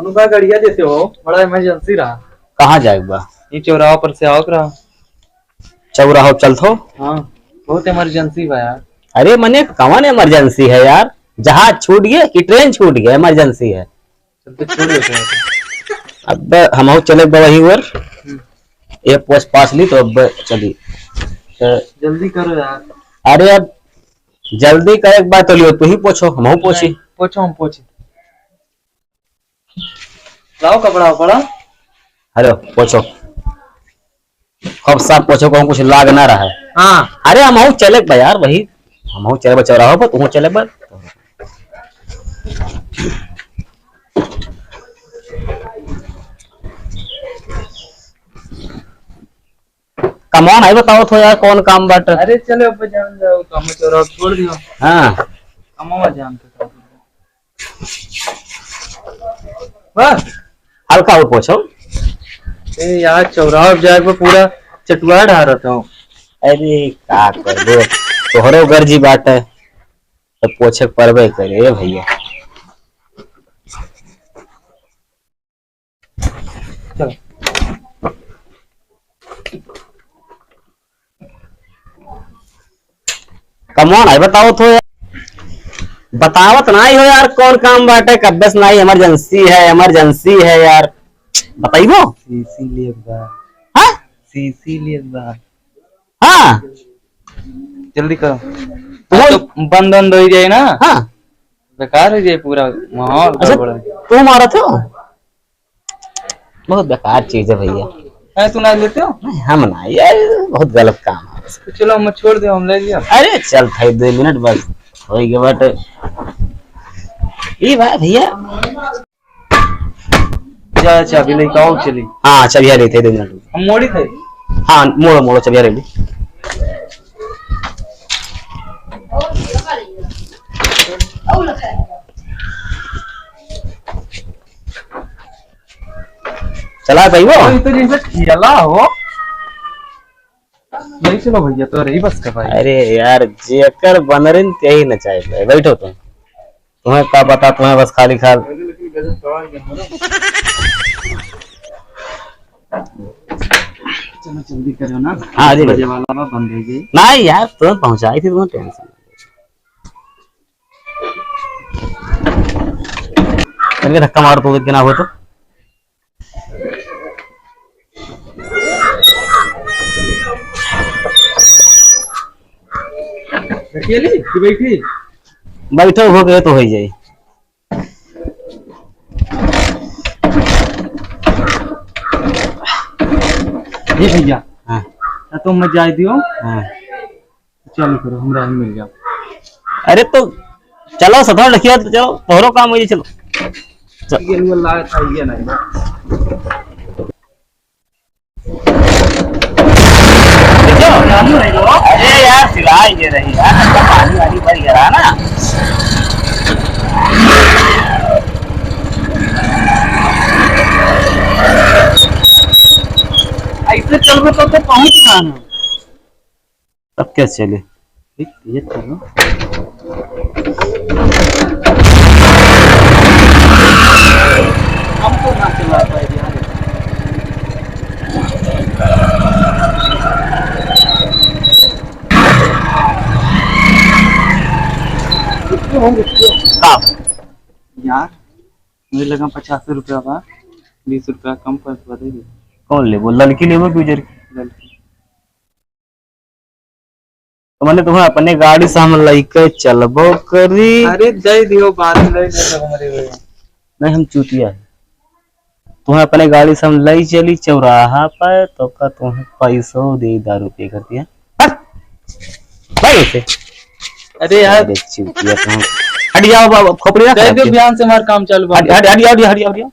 अनुका गड़िया देते हो, बड़ा इमरजेंसी रहा। कहाँ जाएगा? ये चौराहा पर से आओ करा। चौराहो चल थो। हाँ बहुत इमरजेंसी बा यार। अरे मने कौन इमरजेंसी है यार? जहाज छूट गया कि ट्रेन छूट गया, इमरजेंसी है। चलते छोड़ देते हैं। अब हम चले वही और एक पोस्ट पास ली तो अब चली। जल्दी करो यार। अरे अब जल्दी कर, एक बार तो लियो, तू ही पूछो हम पूछी। पूछो हम पूछे। लाओ कपड़ा उपड़ा। हेलो पूछो, खूब साफ पूछो, को कुछ लाग ना रहा है। हाँ अरे हम चले बा यार, वही हम चले चौराहो पर, तू चले बा। कमौन है बताओ तो यार, कौन काम बट। अरे चलो अब जान जाओ, काम चौराहा छोड़ दियो। हाँ कमावा जान के बस हल्का और पूछो। ए यार चौराहा जाए पूरा चटुआ ढा रहा था। अरे का कर दो, तोहरो गर्जी बात है तो पूछे परबे करे भैया। चलो कमौन है बताओ तो यार, बतावत नहीं हो यार, कौन काम बाटे कब्बस नहीं, इमरजेंसी है, इमरजेंसी है यार, बताइबो। इसीलिए बा। हाँ इसीलिए बा। हाँ जल्दी करो। तो बंद बंद हो जाए ना। हाँ बेकार हो जाए पूरा माहौल अच्छा गड़बड़। तू मारा थे, बहुत बेकार चीज है भैया। है तू ना लेते हो? नहीं, हम ना यार, बहुत गलत काम है। तो चलो हम छोड़ दे, हम ले लिया। अरे चल भाई 2 मिनट बस हो गया बट ये भाई भैया। जा चाबी लेके आओ चली। हाँ चबिया लेते 2 मिनट। हम मोड़ी थे। हाँ मोड़ो मोड़ो चबिया रेडी। चला भाई वो तो जैसे खेला हो। नहीं चलो भैया, तो रही बस का भाई। अरे यार जेकर बनरिन ते ही न चाहिए, बैठो तुम, तुम्हें क्या पता, तुम्हें बस खाली खाल। चलो जल्दी करो ना। हाँ जी बजे वाला में बंद हो गई। नहीं यार तुरंत पहुंचाई थी, तुम्हें टेंशन करके धक्का मार तो ना हो तो। अकेली कि बैठी? बैठो हो गए तो हो जाए। ये भैया हाँ ना तुम मत जाए दियो। हाँ चलो करो, हमरा ही मिल जाओ। अरे तो चलो सथोड़ रखिए, तो चलो तोहरो काम हो जाए, चलो ये वाला था ये नहीं। अरे यार सिलाई ये रही यार, पानी वाली भर गया ना। ऐसे चल तो पहुंचना है। तब क्या चले, ये चलो हमको ना चला पाए यार। हाँ यार मुझे लगा 85 रुपया बा, 20 रुपया कम कर देगी। कौन ले बोल, लड़की ले वो गुजर की? लड़की तो मैंने तुम्हें अपने गाड़ी से हम लेके चलबो करी। अरे दे दियो, बाद में ले ले हमारे हुए। नहीं हम चूतिया है, तुम्हें अपने गाड़ी से हम ले चली चौराहा पर, तो का तुम्हें पैसों दे 10 रुपये कर दिया। भाई से अरे यार चूतिया तुम, हट जाओ बाबा, खोपड़ी ना दे दियो, बयान से हमारा काम चालू। हट हट हट जाओ, हट जाओ, हट जाओ।